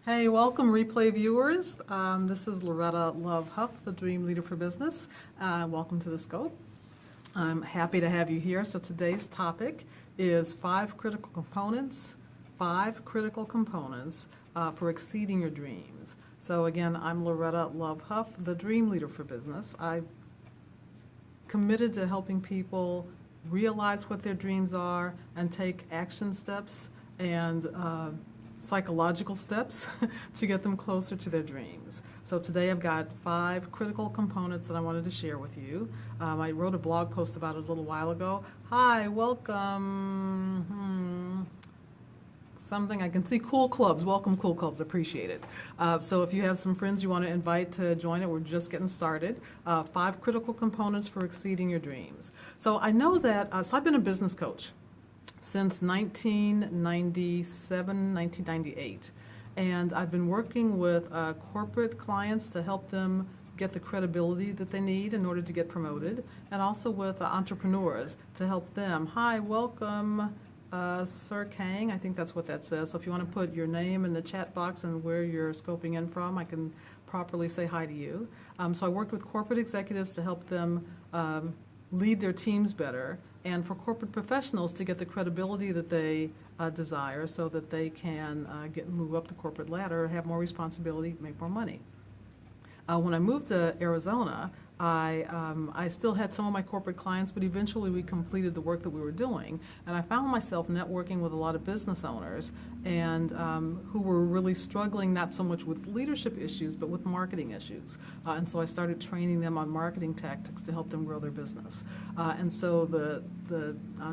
Hey, welcome replay viewers. This is Loretta Love Huff, the Dream Leader for Business. Welcome to the Scope. I'm happy to have you here. So today's topic is five critical components for exceeding your dreams. So again, I'm Loretta Love Huff, the Dream Leader for Business. I'm committed to helping people realize what their dreams are and take action steps and psychological steps to get them closer to their dreams. So today I've got five critical components that I wanted to share with you. I wrote a blog post about it a little while ago. Hi, welcome. Something I can see, cool clubs. Welcome, cool clubs. Appreciate it. So if you have some friends you want to invite to join it, we're just getting started. Five critical components for exceeding your dreams. So I know that, so I've been a business coach since 1997, 1998. And I've been working with corporate clients to help them get the credibility that they need in order to get promoted, and also with entrepreneurs to help them. Hi, welcome, Sir Kang. I think that's what that says. So if you want to put your name in the chat box and where you're scoping in from, I can properly say hi to you. So I worked with corporate executives to help them lead their teams better, and for corporate professionals to get the credibility that they desire so that they can move up the corporate ladder, have more responsibility, make more money. When I moved to Arizona, I still had some of my corporate clients, but eventually we completed the work that we were doing, and I found myself networking with a lot of business owners and who were really struggling not so much with leadership issues, but with marketing issues. And so I started training them on marketing tactics to help them grow their business. And so the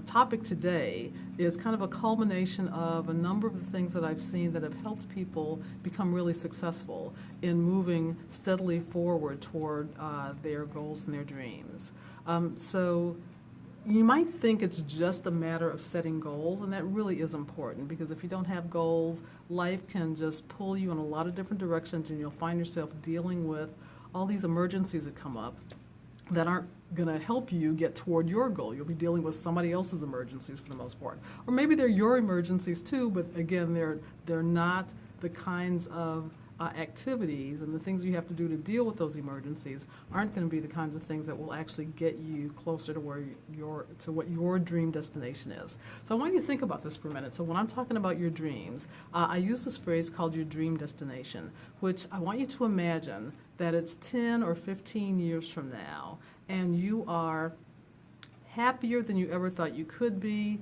topic today is kind of a culmination of a number of the things that I've seen that have helped people become really successful in moving steadily forward toward their goals and their dreams. So you might think it's just a matter of setting goals, and that really is important, because if you don't have goals, life can just pull you in a lot of different directions, and you'll find yourself dealing with all these emergencies that come up that aren't going to help you get toward your goal. You'll be dealing with somebody else's emergencies for the most part. Or maybe they're your emergencies too, but again, they're not the kinds of activities and the things you have to do to deal with those emergencies aren't going to be the kinds of things that will actually get you closer to where what your dream destination is. So I want you to think about this for a minute. So when I'm talking about your dreams, I use this phrase called your dream destination, which I want you to imagine that it's 10 or 15 years from now, and you are happier than you ever thought you could be.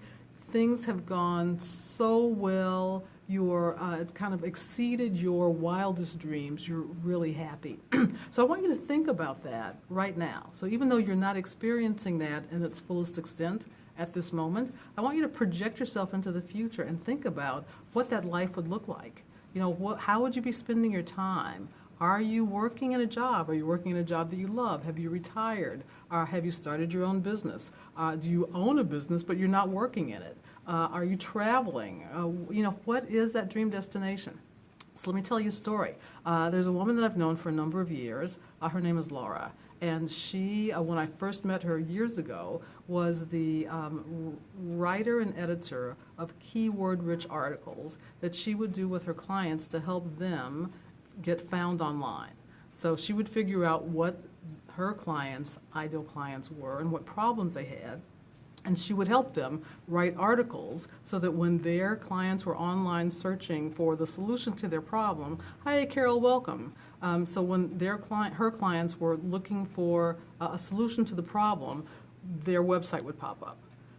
Things have gone so well. It's kind of exceeded your wildest dreams. You're really happy. So I want you to think about that right now. So even though you're not experiencing that in its fullest extent at this moment, I want you to project yourself into the future and think about what that life would look like. You know, how would you be spending your time? Are you working in a job? Are you working in a job that you love? Have you retired? Have you started your own business? Do you own a business but you're not working in it? Are you traveling? You know, what is that dream destination? So let me tell you a story. There's a woman that I've known for a number of years. Her name is Laura. And she, when I first met her years ago, was the writer and editor of keyword-rich articles that she would do with her clients to help them get found online. So she would figure out what her clients, ideal clients, were and what problems they had, and she would help them write articles so that when their clients were online searching for the solution to their problem, hi Carol, welcome. So when her clients were looking for a solution to the problem, their website would pop up.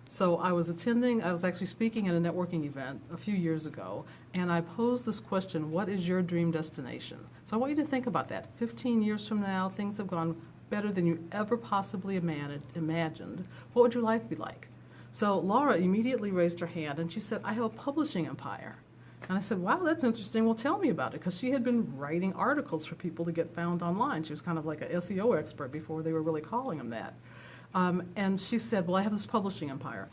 So I was actually speaking at a networking event a few years ago, and I posed this question: what is your dream destination? So I want you to think about that. 15 years from now, things have gone better than you ever possibly imagined. What would your life be like? So Laura immediately raised her hand and she said, I have a publishing empire. And I said, wow, that's interesting. Well, tell me about it. Because she had been writing articles for people to get found online. She was kind of like an SEO expert before they were really calling them that. And she said, well, I have this publishing empire.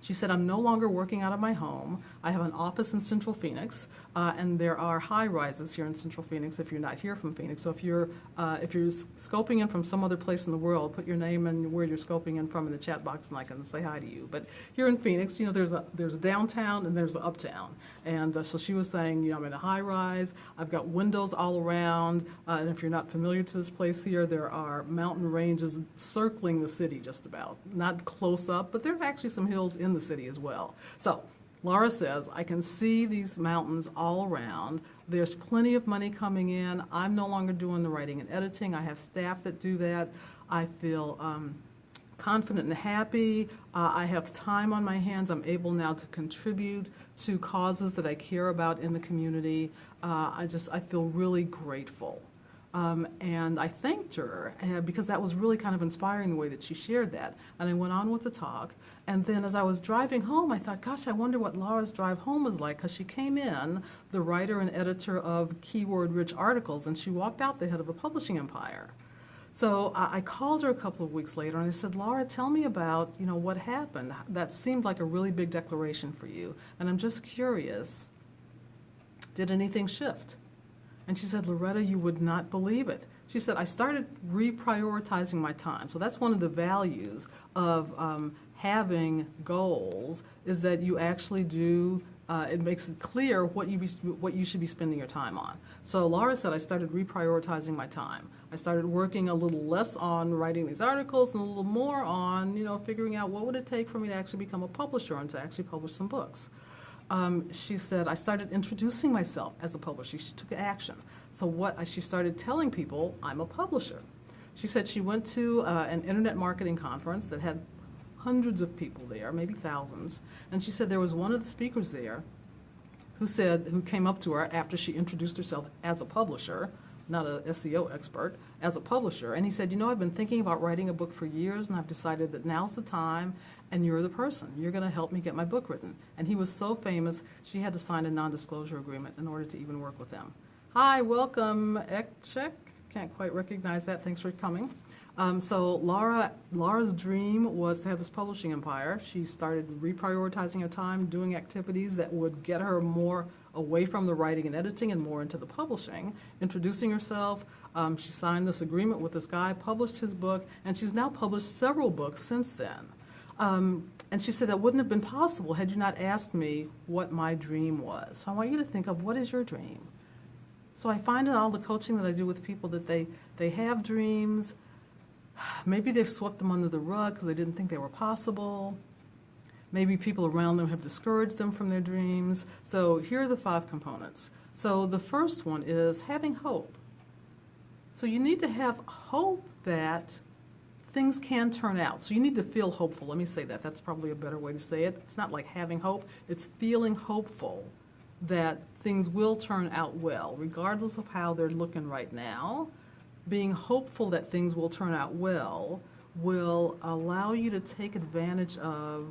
She said, I'm no longer working out of my home. I have an office in Central Phoenix, and there are high rises here in Central Phoenix if you're not here from Phoenix. So if you're scoping in from some other place in the world, put your name and where you're scoping in from in the chat box, and I can say hi to you. But here in Phoenix, there's a downtown and there's an uptown. And so she was saying, I'm in a high rise. I've got windows all around. And if you're not familiar to this place here, there are mountain ranges circling the city just about. Not close up, but there's actually some hills in the city as well. So Laura says, I can see these mountains all around. There's plenty of money coming in. I'm no longer doing the writing and editing. I have staff that do that. I feel confident and happy. I have time on my hands. I'm able now to contribute to causes that I care about in the community. I feel really grateful. And I thanked her because that was really kind of inspiring the way that she shared that. And I went on with the talk. And then as I was driving home, I thought, gosh, I wonder what Laura's drive home was like, because she came in, the writer and editor of keyword-rich articles, and she walked out the head of a publishing empire. So I called her a couple of weeks later, and I said, Laura, tell me about, what happened. That seemed like a really big declaration for you. And I'm just curious, did anything shift? And she said, Loretta, you would not believe it. She said, I started reprioritizing my time. So that's one of the values of having goals, is that you actually do, it makes it clear what you should be spending your time on. So Laura said, I started reprioritizing my time. I started working a little less on writing these articles and a little more on, figuring out what would it take for me to actually become a publisher and to actually publish some books. She said, I started introducing myself as a publisher. She took action. So she started telling people, I'm a publisher. She said she went to an internet marketing conference that had hundreds of people there, maybe thousands. And she said there was one of the speakers there who came up to her after she introduced herself as a publisher, not an SEO expert, as a publisher. And he said, I've been thinking about writing a book for years, and I've decided that now's the time, and you're the person. You're going to help me get my book written. And he was so famous, she had to sign a non-disclosure agreement in order to even work with him. Hi, welcome, Ekchek. Can't quite recognize that. Thanks for coming. So Laura's dream was to have this publishing empire. She started reprioritizing her time, doing activities that would get her more away from the writing and editing and more into the publishing, introducing herself. She signed this agreement with this guy, published his book, and she's now published several books since then. And she said that wouldn't have been possible had you not asked me what my dream was. So I want you to think of, what is your dream? So I find in all the coaching that I do with people that they have dreams. Maybe they've swept them under the rug because they didn't think they were possible. Maybe people around them have discouraged them from their dreams. So here are the 5 components. So the first one is having hope. So you need to have hope that things can turn out. So you need to feel hopeful. Let me say that. That's probably a better way to say it. It's not like having hope. It's feeling hopeful that things will turn out well, regardless of how they're looking right now. Being hopeful that things will turn out well will allow you to take advantage of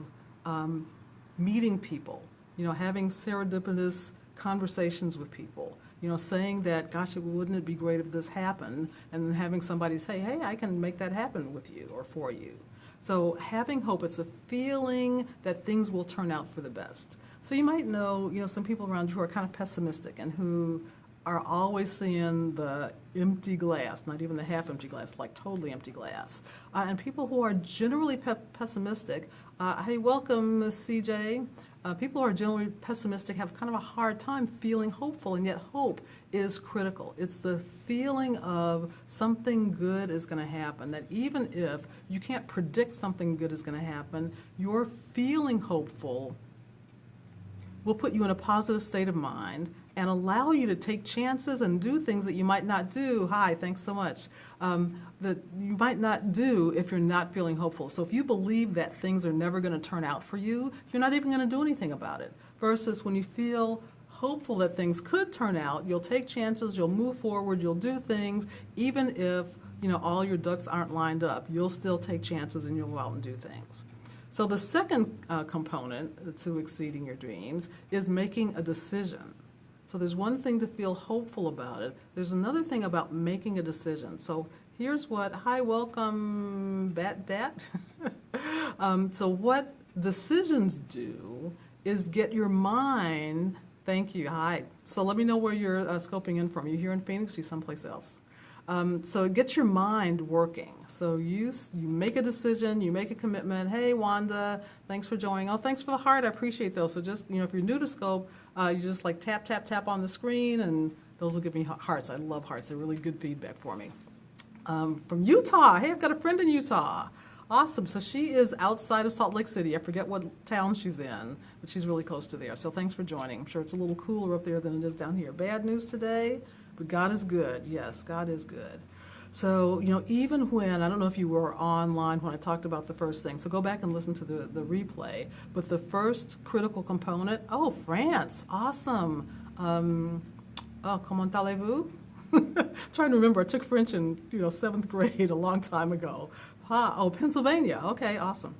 meeting people, having serendipitous conversations with people, saying that, gosh, wouldn't it be great if this happened, and then having somebody say, hey, I can make that happen with you or for you. So having hope, it's a feeling that things will turn out for the best. So you might know, some people around you who are kind of pessimistic and who are always seeing the empty glass, not even the half-empty glass, like totally empty glass. And people who are generally pessimistic, hey, welcome, CJ. People who are generally pessimistic have kind of a hard time feeling hopeful, and yet hope is critical. It's the feeling of something good is going to happen, that even if you can't predict something good is going to happen, you're feeling hopeful will put you in a positive state of mind and allow you to take chances and do things that you might not do. Hi, thanks so much. That you might not do if you're not feeling hopeful. So if you believe that things are never going to turn out for you, you're not even going to do anything about it. Versus when you feel hopeful that things could turn out, you'll take chances, you'll move forward, you'll do things, even if all your ducks aren't lined up. You'll still take chances and you'll go out and do things. So the second component to exceeding your dreams is making a decision. So there's one thing to feel hopeful about it. There's another thing about making a decision. So here's hi, welcome, Bat Dat. So what decisions do is get your mind, thank you, hi. So let me know where you're scoping in from. You here in Phoenix, you someplace else? So it gets your mind working. So you make a decision, you make a commitment. Hey, Wanda, thanks for joining. Oh, thanks for the heart. I appreciate those. So just, if you're new to Scope, you just like tap, tap, tap on the screen, and those will give me hearts. I love hearts. They're really good feedback for me. From Utah. Hey, I've got a friend in Utah. Awesome. So she is outside of Salt Lake City. I forget what town she's in, but she's really close to there. So thanks for joining. I'm sure it's a little cooler up there than it is down here. Bad news today, but God is good. Yes, God is good. So, even when, I don't know if you were online when I talked about the first thing, so go back and listen to the replay, but the first critical component, France, awesome. Comment allez-vous? I'm trying to remember, I took French in 7th grade a long time ago. Pennsylvania. Okay, awesome.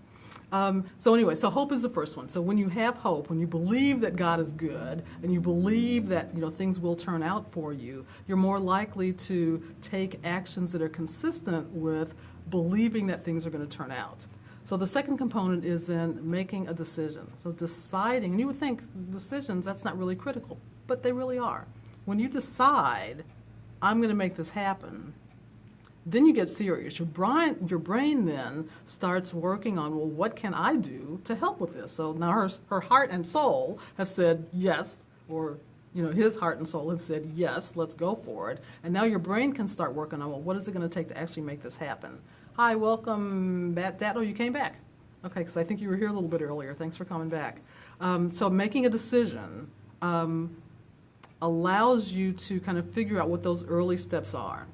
So hope is the first one. So when you have hope, when you believe that God is good, and you believe that things will turn out for you, you're more likely to take actions that are consistent with believing that things are going to turn out. So the second component is then making a decision. So deciding, and you would think decisions, that's not really critical, but they really are. When you decide, I'm going to make this happen, then you get serious. Your brain then starts working on, well, what can I do to help with this? So now her heart and soul have said yes, or his heart and soul have said yes, let's go for it. And now your brain can start working on, well, what is it going to take to actually make this happen? Hi, welcome, Dad. Oh, you came back. Okay, because I think you were here a little bit earlier. Thanks for coming back. So making a decision allows you to kind of figure out what those early steps are.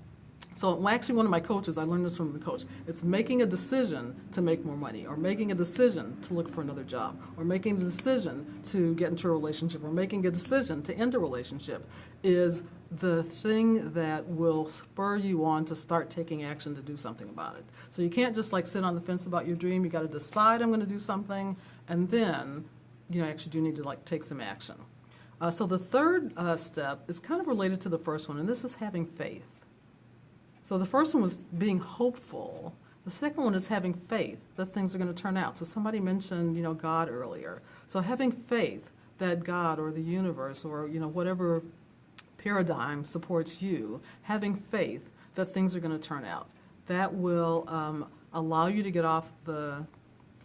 So actually one of my coaches, I learned this from the coach, it's making a decision to make more money, or making a decision to look for another job, or making a decision to get into a relationship, or making a decision to end a relationship is the thing that will spur you on to start taking action to do something about it. So you can't just sit on the fence about your dream. You got to decide I'm going to do something, and then you actually do need to take some action. So the third step is kind of related to the first one, and this is having faith. So the first one was being hopeful. The second one is having faith that things are going to turn out. So somebody mentioned, God earlier. So having faith that God or the universe or, whatever paradigm supports you, having faith that things are going to turn out. That will allow you to get off the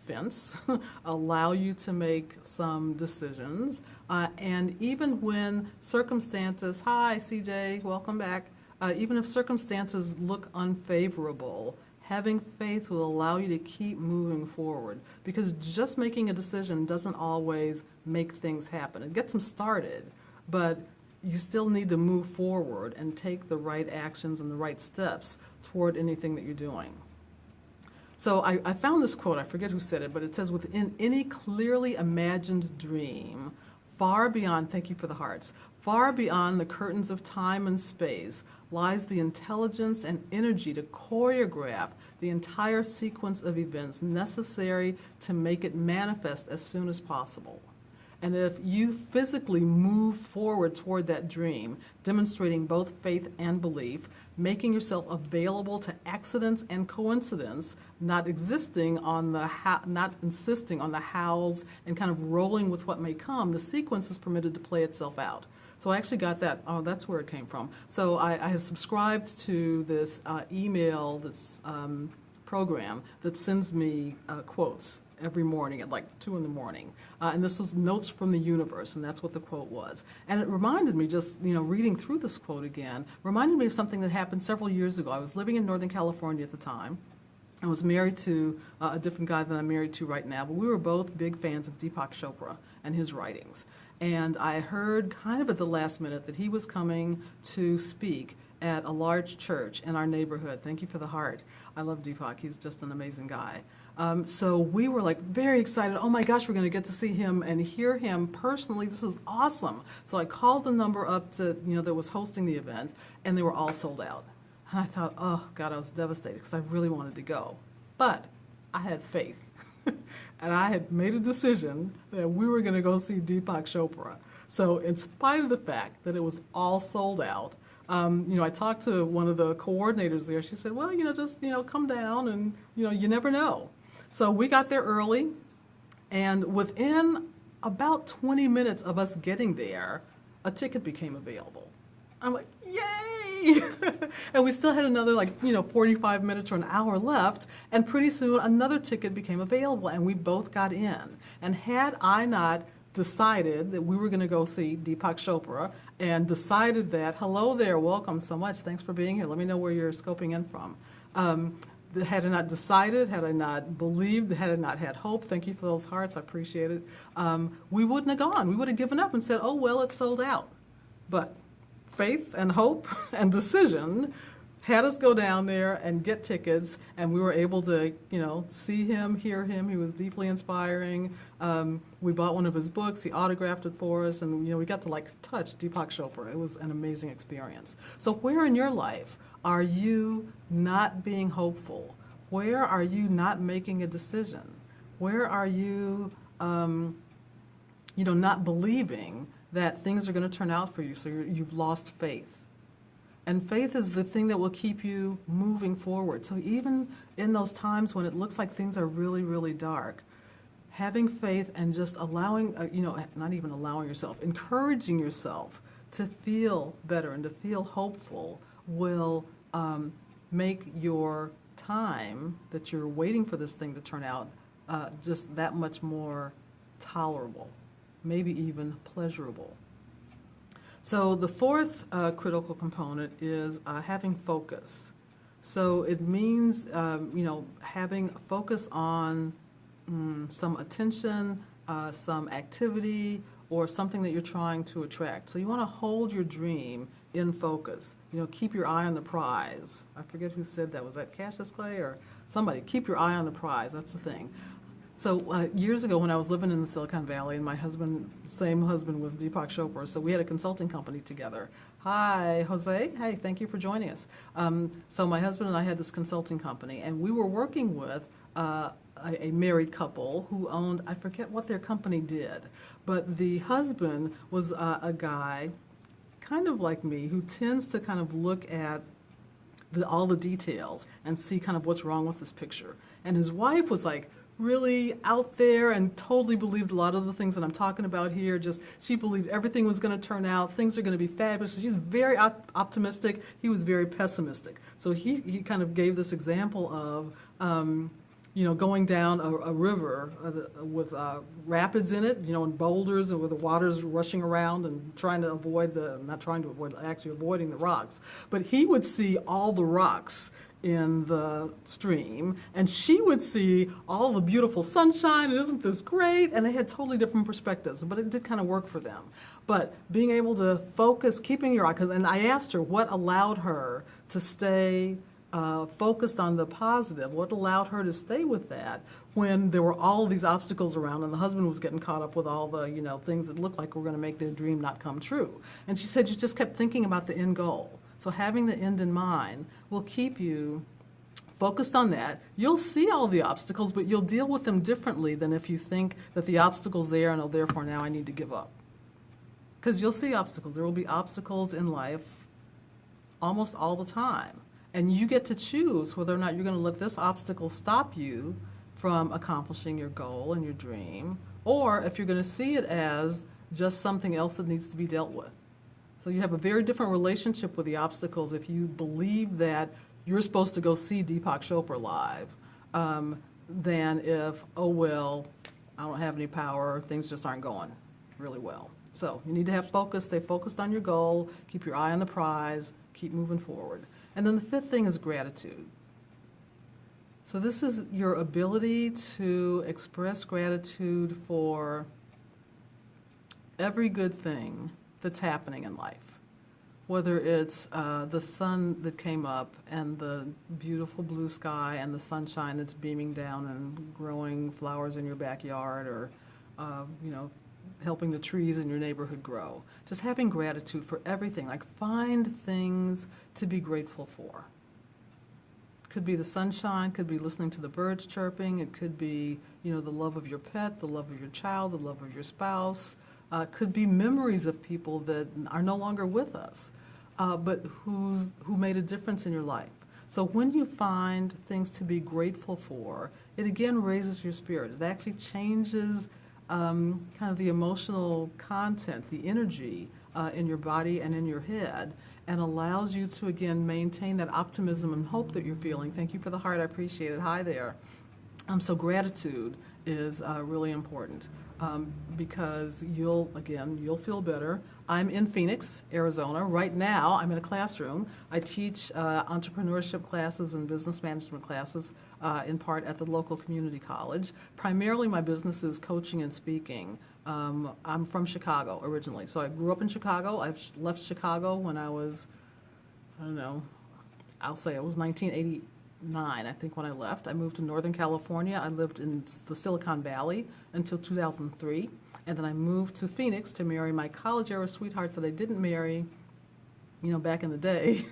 fence, allow you to make some decisions, and even when circumstances, hi CJ, welcome back, even if circumstances look unfavorable, having faith will allow you to keep moving forward, because just making a decision doesn't always make things happen. It gets them started, but you still need to move forward and take the right actions and the right steps toward anything that you're doing. So I found this quote, I forget who said it, but it says, within any clearly imagined dream, far beyond, thank you for the hearts, far beyond the curtains of time and space lies the intelligence and energy to choreograph the entire sequence of events necessary to make it manifest as soon as possible. And if you physically move forward toward that dream, demonstrating both faith and belief, making yourself available to accidents and coincidence, not insisting on the hows and kind of rolling with what may come, the sequence is permitted to play itself out. So I actually got that, that's where it came from. So I have subscribed to this email, this program that sends me quotes every morning at 2 in the morning. And this was Notes from the Universe, and that's what the quote was. And it reminded me, just reading through this quote again, reminded me of something that happened several years ago. I was living in Northern California at the time. I was married to a different guy than I'm married to right now, but we were both big fans of Deepak Chopra and his writings. And I heard kind of at the last minute that he was coming to speak at a large church in our neighborhood. Thank you for the heart. I love Deepak. He's just an amazing guy. So we were very excited. Oh my gosh, we're going to get to see him and hear him personally. This is awesome. So I called the number up to, that was hosting the event, and they were all sold out. And I thought, oh God, I was devastated because I really wanted to go. But I had faith. And I had made a decision that we were going to go see Deepak Chopra. So in spite of the fact that it was all sold out, I talked to one of the coordinators there. She said, well, just, come down and, you never know. So we got there early, and within about 20 minutes of us getting there, a ticket became available. I'm like, yay! And we still had another 45 minutes or an hour left, and pretty soon another ticket became available, and we both got in. And had I not decided that we were going to go see Deepak Chopra and decided that, hello there, welcome so much, thanks for being here, let me know where you're scoping in from. Had I not decided, had I not believed, had I not had hope, thank you for those hearts, I appreciate it, we wouldn't have gone. We would have given up and said, oh, well, it's sold out. But faith and hope and decision had us go down there and get tickets, and we were able to, see him, hear him. He was deeply inspiring. We bought one of his books. He autographed it for us, and we got to touch Deepak Chopra. It was an amazing experience. So where in your life are you not being hopeful? Where are you not making a decision? Where are you, not believing that things are going to turn out for you, so you've lost faith? And faith is the thing that will keep you moving forward. So even in those times when it looks like things are really, really dark, having faith and just allowing, not even allowing yourself, encouraging yourself to feel better and to feel hopeful will make your time that you're waiting for this thing to turn out just that much more tolerable, maybe even pleasurable. So the fourth critical component is having focus. So it means, having focus on some attention, some activity, or something that you're trying to attract. So you want to hold your dream in focus. Keep your eye on the prize. I forget who said that. Was that Cassius Clay or somebody? Keep your eye on the prize. That's the thing. So years ago when I was living in the Silicon Valley, and my husband, same husband with Deepak Chopra, so we had a consulting company together. Hi, Jose. Hey, thank you for joining us. So my husband and I had this consulting company, and we were working with a married couple who owned, I forget what their company did, but the husband was a guy kind of like me who tends to kind of look at all the details and see kind of what's wrong with this picture. And his wife was really out there and totally believed a lot of the things that I'm talking about here. She believed everything was going to turn out, things are going to be fabulous. She's very optimistic. He was very pessimistic. So he kind of gave this example of, going down a river with rapids in it, and boulders and with the water's rushing around and trying to avoid actually avoiding the rocks. But he would see all the rocks in the stream, and she would see all the beautiful sunshine, and isn't this great? And they had totally different perspectives, but it did kind of work for them. But being able to focus, keeping your eye, and I asked her what allowed her to stay focused on the positive, what allowed her to stay with that when there were all these obstacles around, and the husband was getting caught up with all the things that looked like were going to make their dream not come true. And she said, you just kept thinking about the end goal. So having the end in mind will keep you focused on that. You'll see all the obstacles, but you'll deal with them differently than if you think that the obstacle's there and, therefore now I need to give up. Because you'll see obstacles. There will be obstacles in life almost all the time. And you get to choose whether or not you're going to let this obstacle stop you from accomplishing your goal and your dream, or if you're going to see it as just something else that needs to be dealt with. So you have a very different relationship with the obstacles if you believe that you're supposed to go see Deepak Chopra live than if, oh, well, I don't have any power, things just aren't going really well. So you need to have focus, stay focused on your goal, keep your eye on the prize, keep moving forward. And then the fifth thing is gratitude. So this is your ability to express gratitude for every good thing that's happening in life, whether it's the sun that came up and the beautiful blue sky and the sunshine that's beaming down and growing flowers in your backyard, or helping the trees in your neighborhood grow. Just having gratitude for everything. Find things to be grateful for. Could be the sunshine, could be listening to the birds chirping, it could be the love of your pet, the love of your child, the love of your spouse. Could be memories of people that are no longer with us, but who made a difference in your life. So when you find things to be grateful for, it again raises your spirit. It actually changes kind of the emotional content, the energy in your body and in your head, and allows you to again maintain that optimism and hope that you're feeling. Thank you for the heart. I appreciate it. Hi there. So gratitude is really important because you'll feel better. I'm in Phoenix, Arizona. Right now, I'm in a classroom. I teach entrepreneurship classes and business management classes in part at the local community college. Primarily, my business is coaching and speaking. I'm from Chicago originally, so I grew up in Chicago. I've left Chicago when I was, I don't know, I'll say it was 1989, I think, when I left. I moved to Northern California. I lived in the Silicon Valley until 2003. And then I moved to Phoenix to marry my college-era sweetheart that I didn't marry, back in the day.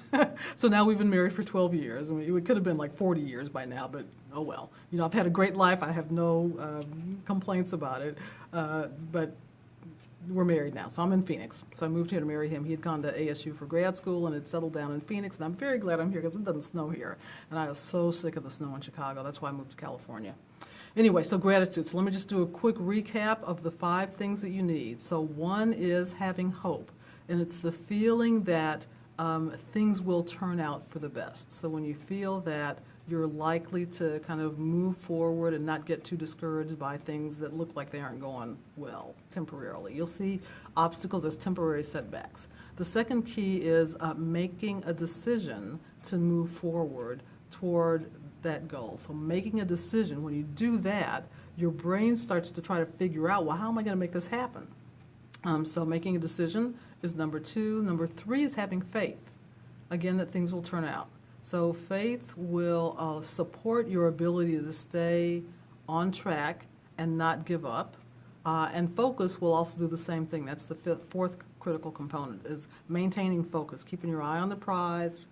So now we've been married for 12 years. I mean, it could have been like 40 years by now, but oh well. I've had a great life. I have no complaints about it. But we're married now, so I'm in Phoenix. So I moved here to marry him. He had gone to ASU for grad school and had settled down in Phoenix, and I'm very glad I'm here because it doesn't snow here. And I was so sick of the snow in Chicago. That's why I moved to California. Anyway, so gratitude. So let me just do a quick recap of the 5 things that you need. So one is having hope, and it's the feeling that things will turn out for the best. So when you feel that you're likely to kind of move forward and not get too discouraged by things that look like they aren't going well temporarily. You'll see obstacles as temporary setbacks. The second key is making a decision to move forward toward that goal. So making a decision, when you do that, your brain starts to try to figure out, well, how am I going to make this happen? So making a decision is number 2. Number 3 is having faith, again, that things will turn out. So faith will support your ability to stay on track and not give up. And focus will also do the same thing. That's the 4th critical component, is maintaining focus, keeping your eye on the prize,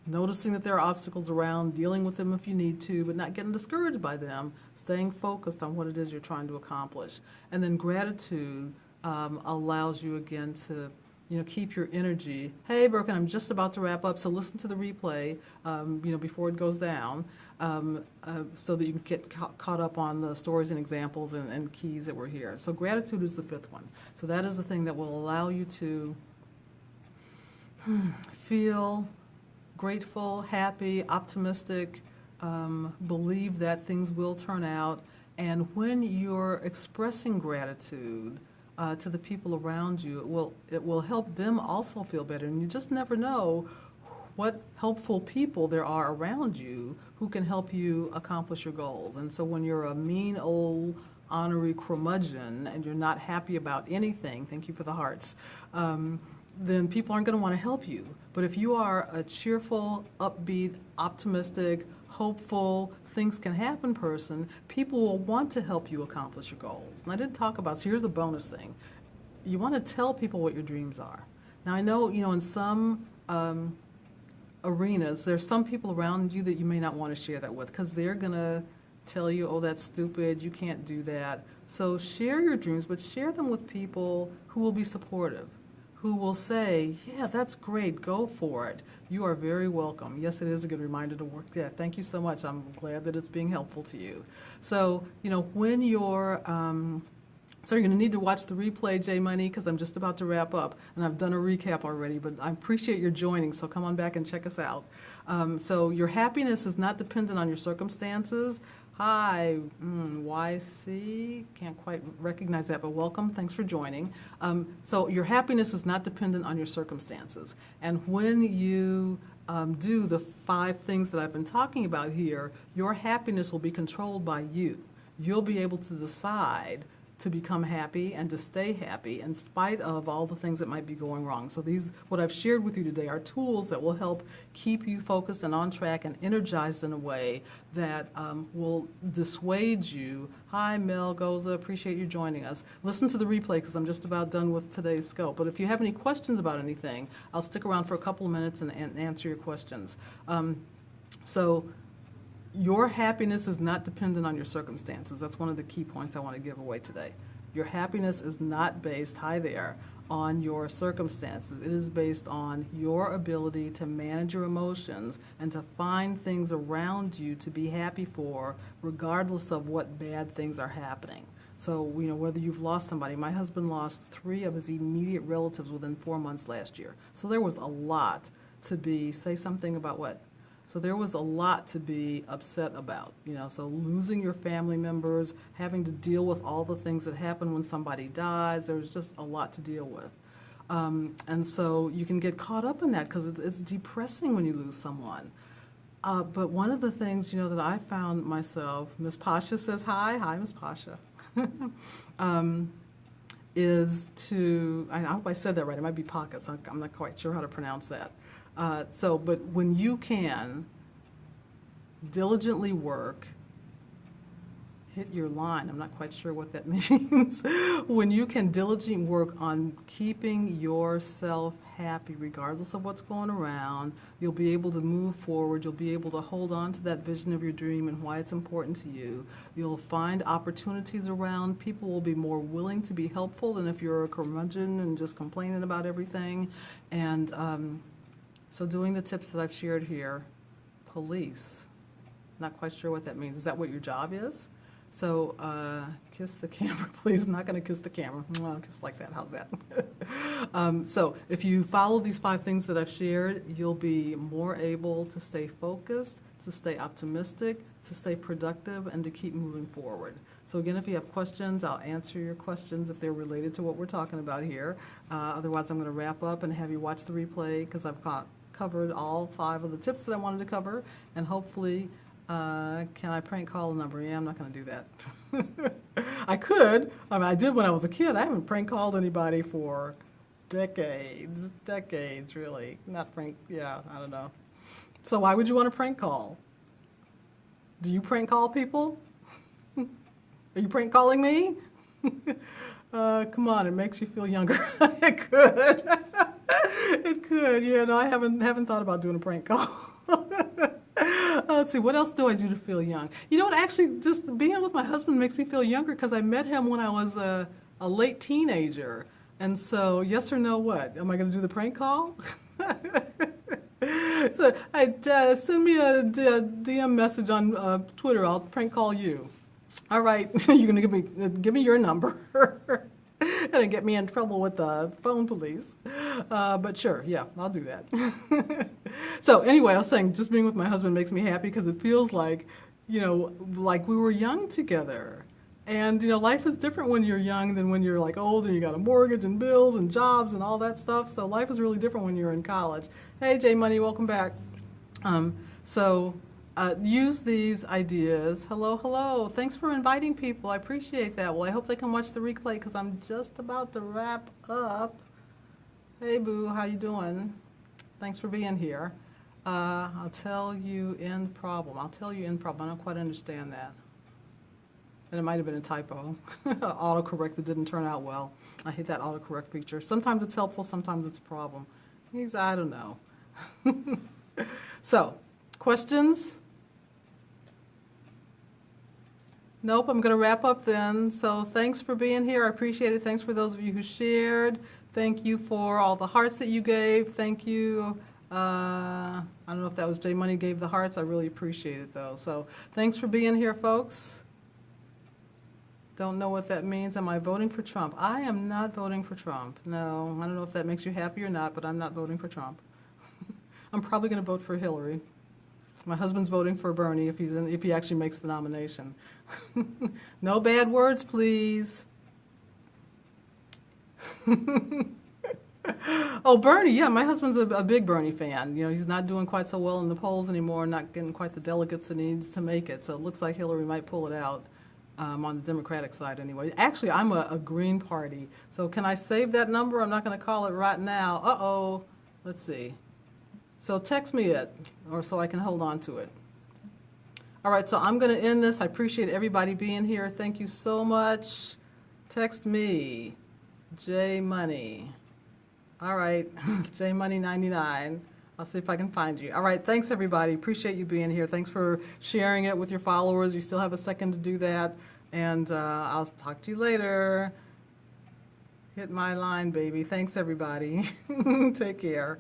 noticing that there are obstacles around, dealing with them if you need to, but not getting discouraged by them, staying focused on what it is you're trying to accomplish. And then gratitude allows you, again, to keep your energy. Hey, Broken, I'm just about to wrap up, so listen to the replay, before it goes down, so that you can get caught up on the stories and examples and keys that were here. So gratitude is the 5th one. So that is the thing that will allow you to feel grateful, happy, optimistic, believe that things will turn out. And when you're expressing gratitude to the people around you, it will help them also feel better. And you just never know what helpful people there are around you who can help you accomplish your goals. And so when you're a mean old ornery curmudgeon and you're not happy about anything, thank you for the hearts, then people aren't going to want to help you. But if you are a cheerful, upbeat, optimistic, hopeful, things can happen person, people will want to help you accomplish your goals. And I didn't talk about, so here's a bonus thing. You want to tell people what your dreams are. Now I know, in some arenas, there's some people around you that you may not want to share that with because they're going to tell you, oh, that's stupid, you can't do that. So share your dreams, but share them with people who will be supportive, who will say, yeah, that's great, go for it. You are very welcome. Yes, it is a good reminder to work. Yeah, thank you so much. I'm glad that it's being helpful to you. So, when you're, so you're going to need to watch the replay, J Money, because I'm just about to wrap up, and I've done a recap already, but I appreciate your joining, so come on back and check us out. So your happiness is not dependent on your circumstances. Hi, YC, can't quite recognize that, but welcome, thanks for joining. So your happiness is not dependent on your circumstances. And when you do the 5 things that I've been talking about here, your happiness will be controlled by you. You'll be able to decide to become happy and to stay happy in spite of all the things that might be going wrong. So what I've shared with you today are tools that will help keep you focused and on track and energized in a way that will dissuade you. Hi, Mel Goza, appreciate you joining us. Listen to the replay because I'm just about done with today's scope. But if you have any questions about anything, I'll stick around for a couple of minutes and answer your questions. So your happiness is not dependent on your circumstances. That's one of the key points I want to give away today. Your happiness is not based, hi there, on your circumstances. It is based on your ability to manage your emotions and to find things around you to be happy for, regardless of what bad things are happening. So, whether you've lost somebody. My husband lost 3 of his immediate relatives within 4 months last year. So there was a lot to say something about what? So there was a lot to be upset about, so losing your family members, having to deal with all the things that happen when somebody dies, there's just a lot to deal with. And so you can get caught up in that because it's depressing when you lose someone. But one of the things, that I found myself, Miss Pasha says hi, Miss Pasha, is to, I hope I said that right, it might be pockets, I'm not quite sure how to pronounce that. But when you can diligently work, hit your line, I'm not quite sure what that means. When you can diligently work on keeping yourself happy regardless of what's going around, you'll be able to move forward, you'll be able to hold on to that vision of your dream and why it's important to you. You'll find opportunities around, people will be more willing to be helpful than if you're a curmudgeon and just complaining about everything. And so doing the tips that I've shared here, police, not quite sure what that means. Is that what your job is? So kiss the camera, please. I'm not going to kiss the camera. Kiss like that. How's that? So if you follow these 5 things that I've shared, you'll be more able to stay focused, to stay optimistic, to stay productive, and to keep moving forward. So again, if you have questions, I'll answer your questions if they're related to what we're talking about here. Otherwise, I'm going to wrap up and have you watch the replay because I've covered all 5 of the tips that I wanted to cover, and hopefully can I prank call a number? Yeah, I'm not going to do that. I could. I did when I was a kid. I haven't prank called anybody for decades, really. Not prank, I don't know. So why would you want to prank call? Do you prank call people? Are you prank calling me? Come on, it makes you feel younger. It could. It could. I haven't thought about doing a prank call. Let's see, what else do I do to feel young? Actually, just being with my husband makes me feel younger because I met him when I was a late teenager. And so, yes or no what? Am I going to do the prank call? So, send me a DM message on Twitter. I'll prank call you. All right, you're going to give me your number. And get me in trouble with the phone police. But sure, yeah, I'll do that. So anyway, I was saying just being with my husband makes me happy because it feels like, like we were young together. And, life is different when you're young than when you're like old and you got a mortgage and bills and jobs and all that stuff. So life is really different when you're in college. Hey, J Money, welcome back. Use these ideas. Hello. Thanks for inviting people. I appreciate that. Well, I hope they can watch the replay because I'm just about to wrap up. Hey, Boo, how you doing? Thanks for being here. I'll tell you end problem. I don't quite understand that. And it might have been a typo. Autocorrect that didn't turn out well. I hate that autocorrect feature. Sometimes it's helpful, sometimes it's a problem. I don't know. So, questions? Nope, I'm going to wrap up then. So thanks for being here. I appreciate it. Thanks for those of you who shared. Thank you for all the hearts that you gave. Thank you. I don't know if that was J Money gave the hearts. I really appreciate it, though. So thanks for being here, folks. Don't know what that means. Am I voting for Trump? I am not voting for Trump. No, I don't know if that makes you happy or not, but I'm not voting for Trump. I'm probably going to vote for Hillary. My husband's voting for Bernie if he actually makes the nomination. No bad words, please. Oh, Bernie, yeah, my husband's a big Bernie fan. He's not doing quite so well in the polls anymore, not getting quite the delegates that he needs to make it. So it looks like Hillary might pull it out on the Democratic side anyway. Actually, I'm a Green Party. So can I save that number? I'm not going to call it right now. Uh-oh. Let's see. So text me it, or so I can hold on to it. All right, so I'm going to end this. I appreciate everybody being here. Thank you so much. Text me, J Money. All right, J Money 99. I'll see if I can find you. All right, thanks everybody. Appreciate you being here. Thanks for sharing it with your followers. You still have a second to do that. And I'll talk to you later. Hit my line, baby. Thanks, everybody. Take care.